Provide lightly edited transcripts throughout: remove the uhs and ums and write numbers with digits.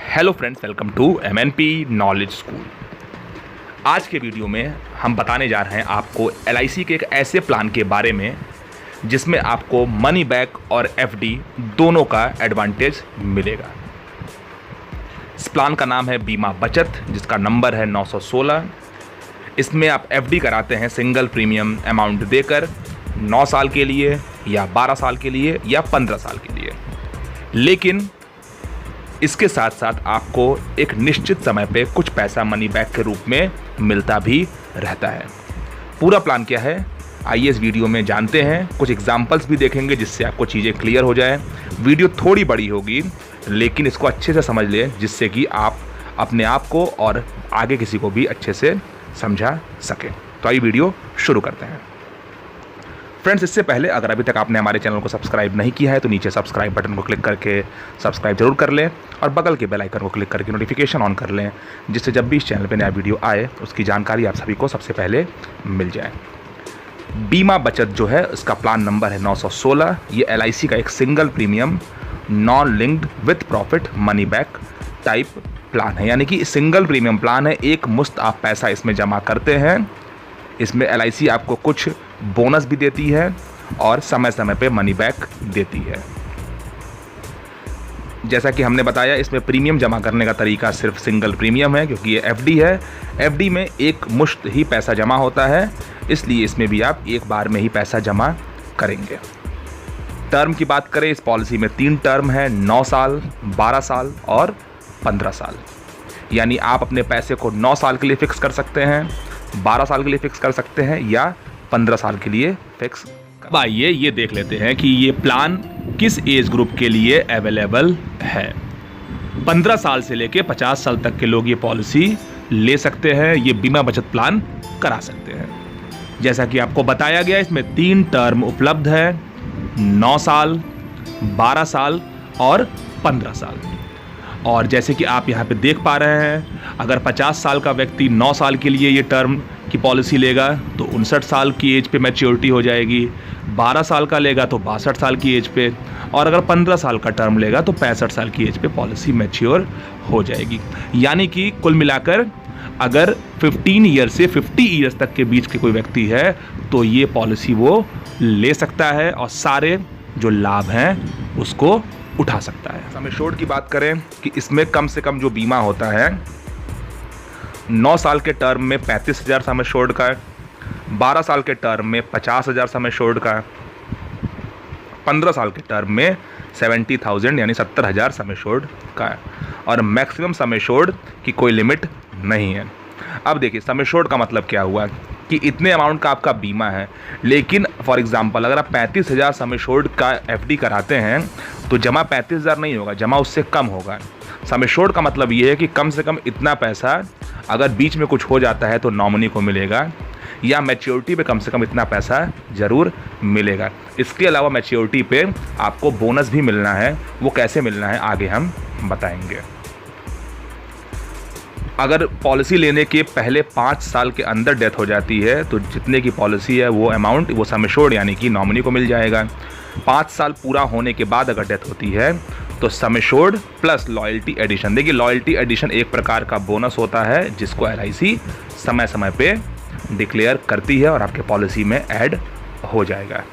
Hello friends, welcome to MNP knowledge school. आज के video में हम बताने जा रहे हैं आपको LIC के एक ऐसे प्लान के बारे में जिसमें आपको मनी बैक और FD दोनों का एडवांटेज मिलेगा। इस प्लान का नाम है बीमा बचत, जिसका नंबर है 916। इसमें आप FD कराते हैं सिंगल प्रीमियम अमाउंट देकर 9 साल के लिए या 12 साल के लिए या 15 साल के लिए, लेकिन इसके साथ साथ आपको एक निश्चित समय पे कुछ पैसा मनी बैक के रूप में मिलता भी रहता है। पूरा प्लान क्या है, आइए इस वीडियो में जानते हैं। कुछ एग्जांपल्स भी देखेंगे जिससे आपको चीज़ें क्लियर हो जाए। वीडियो थोड़ी बड़ी होगी लेकिन इसको अच्छे से समझ लें, जिससे कि आप अपने आप को और आगे किसी को भी अच्छे से समझा सकें। तो आइए वीडियो शुरू करते हैं। फ्रेंड्स, इससे पहले अगर अभी तक आपने हमारे चैनल को सब्सक्राइब नहीं किया है तो नीचे सब्सक्राइब बटन को क्लिक करके सब्सक्राइब जरूर कर लें और बगल के बेल आइकन को क्लिक करके नोटिफिकेशन ऑन कर लें, जिससे जब भी इस चैनल पर नया वीडियो आए उसकी जानकारी आप सभी को सबसे पहले मिल जाए। बीमा बचत जो है, इसका प्लान नंबर है 916। ये LIC का एक single premium non linked with profit money back type plan है, यानी कि सिंगल प्रीमियम प्लान है। एक मुश्त आप पैसा इसमें जमा करते हैं। इसमें LIC आपको कुछ बोनस भी देती है और समय समय पे मनी बैक देती है। जैसा कि हमने बताया, इसमें प्रीमियम जमा करने का तरीका सिर्फ सिंगल प्रीमियम है, क्योंकि ये FD है। FD में एक मुश्त ही पैसा जमा होता है, इसलिए इसमें भी आप एक बार में ही पैसा जमा करेंगे। टर्म की बात करें, इस पॉलिसी में 3 टर्म है, 9 साल, 12 साल और 15 साल। यानी आप अपने पैसे को 9 साल के लिए फिक्स कर सकते हैं, 12 साल के लिए फिक्स कर सकते हैं या 15 साल के लिए फिक्स। अब आइए ये देख लेते हैं कि ये प्लान किस एज ग्रुप के लिए अवेलेबल है। 15 साल से लेके 50 साल तक के लोग ये पॉलिसी ले सकते हैं, ये बीमा बचत प्लान करा सकते हैं। जैसा कि आपको बताया गया, इसमें 3 टर्म उपलब्ध है, 9 साल, 12 साल और 15 साल। और जैसे कि आप यहाँ पे देख पा रहे हैं, अगर 50 साल का व्यक्ति 9 साल के लिए ये टर्म की पॉलिसी लेगा तो 59 साल की एज पे मैच्योरिटी हो जाएगी। 12 साल का लेगा तो 62 साल की एज पे, और अगर 15 साल का टर्म लेगा तो 65 साल की एज पे पॉलिसी मैच्योर हो जाएगी। यानी कि कुल मिलाकर अगर 15 ईयर से 50 ईयर्स तक के बीच के कोई व्यक्ति है तो ये पॉलिसी वो ले सकता है और सारे जो लाभ हैं उसको उठा सकता है। सम एश्योर्ड की बात करें कि इसमें कम से कम जो बीमा होता है, 9 साल के टर्म में 35,000 सम एश्योर्ड का, 12 साल के टर्म में 50,000 सम एश्योर्ड का, 15 साल के टर्म में 70,000 यानी 70,000 सम एश्योर्ड का, और मैक्सिमम सम एश्योर्ड की कोई लिमिट नहीं है। अब देखिए, सम एश्योर्ड का मतलब क्या हुआ कि इतने अमाउंट का आपका बीमा है, लेकिन फॉर एग्जांपल अगर आप 35,000 सम एश्योर्ड का FD कराते हैं तो जमा 35,000 नहीं होगा, जमा उससे कम होगा। सम एश्योर्ड का मतलब ये है कि कम से कम इतना पैसा अगर बीच में कुछ हो जाता है तो नॉमिनी को मिलेगा, या मैच्योरिटी पे कम से कम इतना पैसा ज़रूर मिलेगा। इसके अलावा मैच्योरिटी पे आपको बोनस भी मिलना है। वो कैसे मिलना है आगे हम बताएंगे। अगर पॉलिसी लेने के पहले 5 साल के अंदर डेथ हो जाती है तो जितने की पॉलिसी है वो अमाउंट वो सम एश्योर्ड यानी कि नॉमिनी को मिल जाएगा। 5 साल पूरा होने के बाद अगर डेथ होती है तो sum assured plus loyalty addition. देखिए, लॉयल्टी एडिशन एक प्रकार का बोनस होता है जिसको LIC समय समय पे डिक्लेयर करती है और आपके पॉलिसी में ऐड हो जाएगा।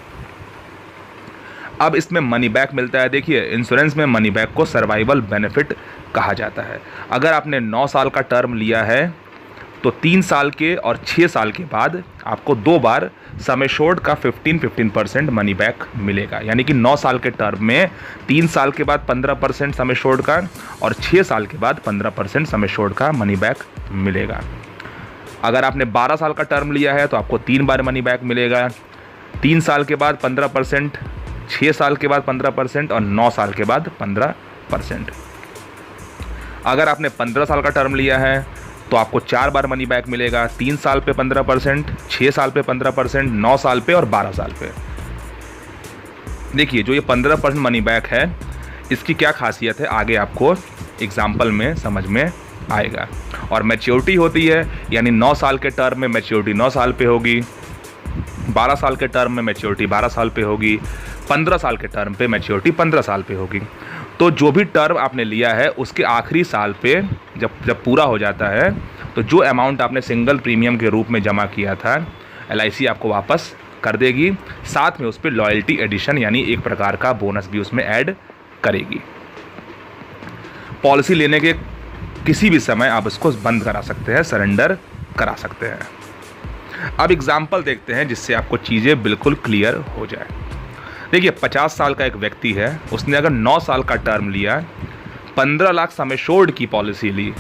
अब इसमें मनी बैक मिलता है। देखिए, इंश्योरेंस में मनी बैक को सर्वाइवल बेनिफिट कहा जाता है। अगर आपने 9 साल का टर्म लिया है तो 3 साल के और 6 साल के बाद आपको 2 बार सम एश्योर्ड का 15% मनी बैक मिलेगा। यानी कि 9 साल के टर्म में 3 साल के बाद 15% सम एश्योर्ड का और 6 साल के बाद 15% सम एश्योर्ड का मनी बैक मिलेगा। अगर आपने 12 साल का टर्म लिया है तो आपको 3 बार मनी बैक मिलेगा। 3 साल के बाद 15%, 6 साल के बाद 15% और 9 साल के बाद 15%। अगर आपने 15 साल का टर्म लिया है तो आपको 4 बार मनी बैक मिलेगा। 3 साल पे 15%, 6 साल पे 15%, 9 साल पे और 12 साल पे। देखिए, जो ये 15% मनी बैक है, इसकी क्या खासियत है आगे आपको एग्जाम्पल में समझ में आएगा। और मैच्योरिटी होती है, यानी 9 साल के टर्म में मैच्योरिटी 9 साल पे होगी, 12 साल के टर्म में मैच्योरिटी 12 साल पे होगी, 15 साल के टर्म पे मैच्योरिटी 15 साल पे होगी। तो जो भी टर्म आपने लिया है उसके आखिरी साल पे जब पूरा हो जाता है तो जो अमाउंट आपने सिंगल प्रीमियम के रूप में जमा किया था LIC आपको वापस कर देगी। साथ में उस पर लॉयल्टी एडिशन यानी एक प्रकार का बोनस भी उसमें ऐड करेगी। पॉलिसी लेने के किसी भी समय आप इसको बंद करा सकते हैं, सरेंडर करा सकते हैं। अब एग्जाम्पल देखते हैं जिससे आपको चीज़ें बिल्कुल क्लियर हो जाए। देखिए 50 साल का एक व्यक्ति है, उसने अगर 9 साल का टर्म लिया, 15 लाख सम एश्योर्ड की पॉलिसी ली।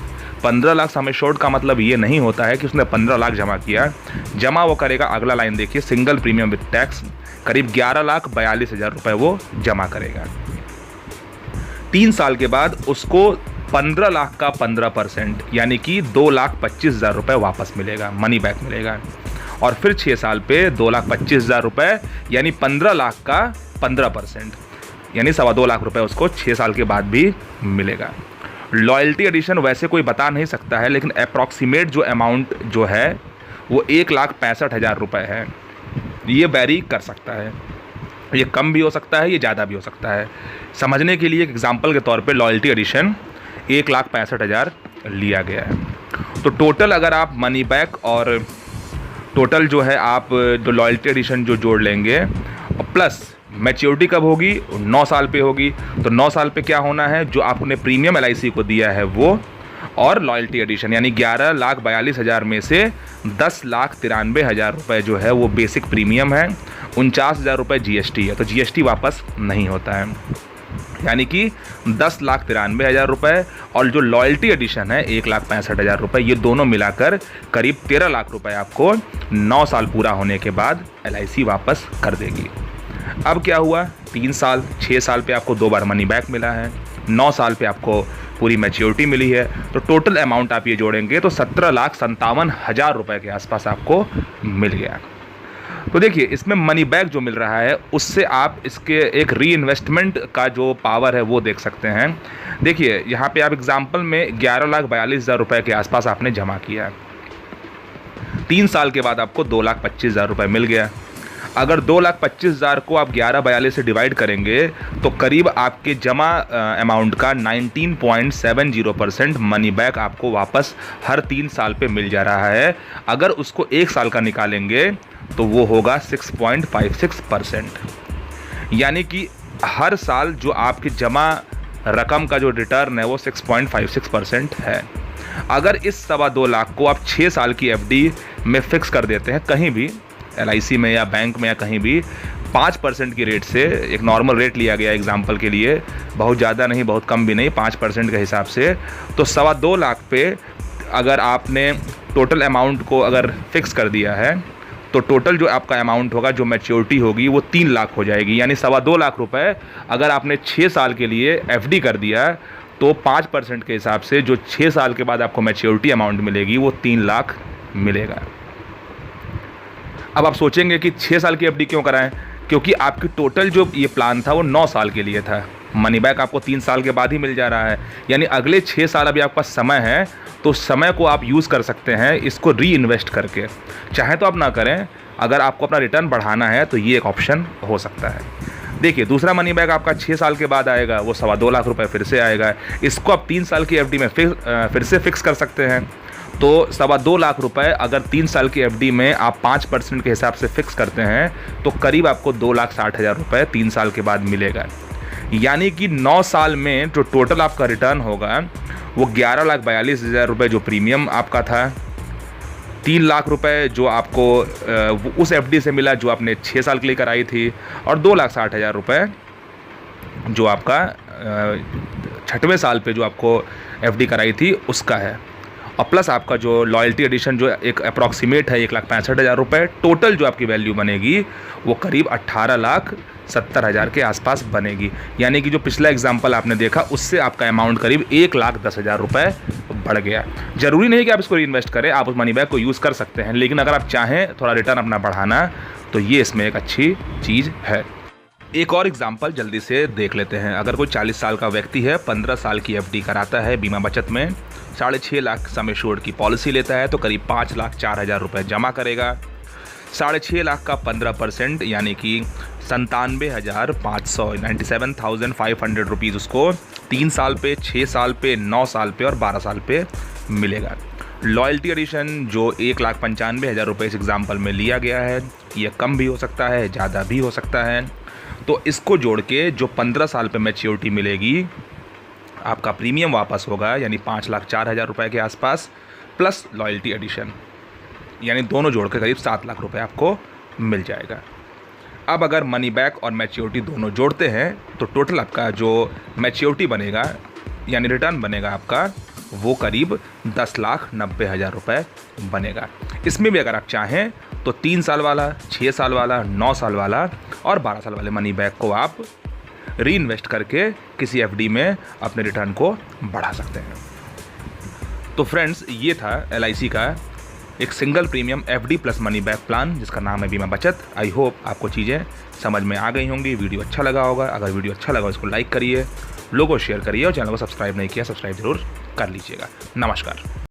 15 लाख सम एश्योर्ड का मतलब ये नहीं होता है कि उसने 15 लाख जमा किया। जमा वो करेगा, अगला लाइन देखिए, सिंगल प्रीमियम विद टैक्स करीब 11,42,000 रुपये वो जमा करेगा। 3 साल के बाद उसको 15 लाख का 15% यानी कि 2,25,000 रुपये वापस मिलेगा, मनी बैक मिलेगा। और फिर 6 साल पे 2,25,000 रुपये यानी 15 लाख का 15% यानी 2.25 लाख रुपए उसको 6 साल के बाद भी मिलेगा। लॉयल्टी एडिशन वैसे कोई बता नहीं सकता है, लेकिन अप्रॉक्सीमेट जो अमाउंट जो है वो 1,65,000 रुपये है। ये वेरी कर सकता है, ये कम भी हो सकता है, ये ज़्यादा भी हो सकता है। समझने के लिए एक एग्जांपल के तौर पे लॉयल्टी एडिशन 1,65,000 लिया गया है। तो टोटल अगर आप मनी बैक और टोटल जो है आप जो लॉयल्टी एडिशन जो जोड़ लेंगे प्लस मैच्योरिटी कब होगी, 9 साल पे होगी। तो 9 साल पे क्या होना है, जो आपने प्रीमियम LIC को दिया है वो, और लॉयल्टी एडिशन यानी 11,42,000 में से 10,93,000 रुपये जो है वो बेसिक प्रीमियम है, 49,000 रुपये GST है। तो GST वापस नहीं होता है, यानी कि 10,93,000 रुपये और जो लॉयल्टी एडिशन है 1,65,000 रुपये, ये दोनों मिलाकर करीब 13 लाख रुपये आपको 9 साल पूरा होने के बाद LIC वापस कर देगी। अब क्या हुआ, 3 साल 6 साल पे आपको 2 बार मनी बैक मिला है, 9 साल पे आपको पूरी मैच्योरिटी मिली है। तो टोटल अमाउंट आप ये जोड़ेंगे तो 17,57,000 रुपये के आसपास आपको मिल गया। तो देखिए इसमें मनी बैक जो मिल रहा है उससे आप इसके एक री इन्वेस्टमेंट का जो पावर है वो देख सकते हैं। देखिए यहाँ पे आप एग्जांपल में 11,42,000 रुपये के आसपास आपने जमा किया, 3 साल के बाद आपको 2,25,000 रुपये मिल गया। अगर 2,25,000 को आप 11,42 से डिवाइड करेंगे तो करीब आपके जमा अमाउंट का 19.70% मनी बैक आपको वापस हर 3 साल पे मिल जा रहा है। अगर उसको 1 साल का निकालेंगे तो वो होगा 6.56%, यानी कि हर साल जो आपकी जमा रकम का जो रिटर्न है वो 6.56% है। अगर इस 2.25 लाख को आप 6 साल की FD में फिक्स कर देते हैं, कहीं भी LIC में या बैंक में या कहीं भी 5% की रेट से, एक नॉर्मल रेट लिया गया एग्जांपल के लिए, बहुत ज़्यादा नहीं बहुत कम भी नहीं, 5% के हिसाब से, तो 2.25 लाख पे अगर आपने टोटल अमाउंट को अगर फिक्स कर दिया है तो टोटल जो आपका अमाउंट होगा, जो मैच्योरिटी होगी वो 3 लाख हो जाएगी। यानी 2.25 लाख रुपए अगर आपने 6 साल के लिए FD कर दिया तो 5% के हिसाब से जो 6 साल के बाद आपको मैच्योरिटी अमाउंट मिलेगी वो 3 लाख मिलेगा। अब आप सोचेंगे कि 6 साल की FD क्यों कराएं, क्योंकि आपकी टोटल जो ये प्लान था वो 9 साल के लिए था, मनी बैक आपको 3 साल के बाद ही मिल जा रहा है। यानी अगले 6 साल अभी आपके पास समय है, तो समय को आप यूज़ कर सकते हैं इसको री इन्वेस्ट करके। चाहे तो आप ना करें, अगर आपको अपना रिटर्न बढ़ाना है तो ये एक ऑप्शन हो सकता है। देखिए दूसरा मनी बैक आपका 6 साल के बाद आएगा, वो 2.25 लाख रुपये फिर से आएगा। इसको आप 3 साल की FD में फिर से फिक्स कर सकते हैं। तो 2.25 लाख रुपए अगर 3 साल की FD में आप 5% के हिसाब से फिक्स करते हैं तो करीब आपको 2,60,000 रुपये 3 साल के बाद मिलेगा। यानी कि 9 साल में जो टोटल आपका रिटर्न होगा वो 11,42,000 रुपये जो प्रीमियम आपका था, 3 लाख रुपए जो आपको उस FD से मिला जो आपने 6 साल के लिए कराई थी, और 2,60,000 रुपये जो आपका 6वें साल पे जो आपको FD कराई थी उसका है। और प्लस आपका जो लॉयल्टी एडिशन जो एक अप्रॉक्सीमेट है 1,65,000 रुपये, टोटल जो आपकी वैल्यू बनेगी वो करीब 18,70,000 के आसपास बनेगी। यानी कि जो पिछला एग्जांपल आपने देखा उससे आपका अमाउंट करीब 1,10,000 रुपये बढ़ गया। ज़रूरी नहीं कि आप इसको इन्वेस्ट करें, आप उस मनी बैक को यूज़ कर सकते हैं, लेकिन अगर आप चाहें थोड़ा रिटर्न अपना बढ़ाना तो ये इसमें एक अच्छी चीज़ है। एक और एग्जाम्पल जल्दी से देख लेते हैं। अगर कोई 40 साल का व्यक्ति है, 15 साल की FD कराता है बीमा बचत में, 6.5 लाख सम एश्योर्ड की पॉलिसी लेता है तो करीब 5,04,000 रुपये जमा करेगा। 6.5 लाख का 15% यानी कि 97,500 रुपीज़ उसको 3 साल पे, 6 साल पे, 9 साल पे और 12 साल पे मिलेगा। लॉयल्टी एडिशन जो 1,95,000 रुपये इस एग्जाम्पल में लिया गया है, ये कम भी हो सकता है, ज़्यादा भी हो सकता है। तो इसको जोड़ के जो 15 साल पे मैच्योरिटी मिलेगी, आपका प्रीमियम वापस होगा यानी 5,04,000 रुपये के आसपास प्लस लॉयल्टी एडिशन, यानी दोनों जोड़ के करीब 7 लाख रुपए आपको मिल जाएगा। अब अगर मनी बैक और मैच्योरिटी दोनों जोड़ते हैं तो टोटल आपका जो मैच्योरिटी बनेगा यानी रिटर्न बनेगा आपका, वो करीब 10,90,000 रुपये बनेगा। इसमें भी अगर आप चाहें तो 3 साल वाला, 6 साल वाला, 9 साल वाला और 12 साल वाले मनी बैक को आप री इन्वेस्ट करके किसी एफडी में अपने रिटर्न को बढ़ा सकते हैं। तो फ्रेंड्स, ये था LIC का एक single premium FD plus money back plan जिसका नाम है बीमा बचत। आई होप आपको चीज़ें समझ में आ गई होंगी, वीडियो अच्छा लगा होगा। अगर वीडियो अच्छा लगा इसको लाइक करिए, लोगों को शेयर करिए और चैनल को सब्सक्राइब नहीं किया सब्सक्राइब जरूर कर लीजिएगा। नमस्कार।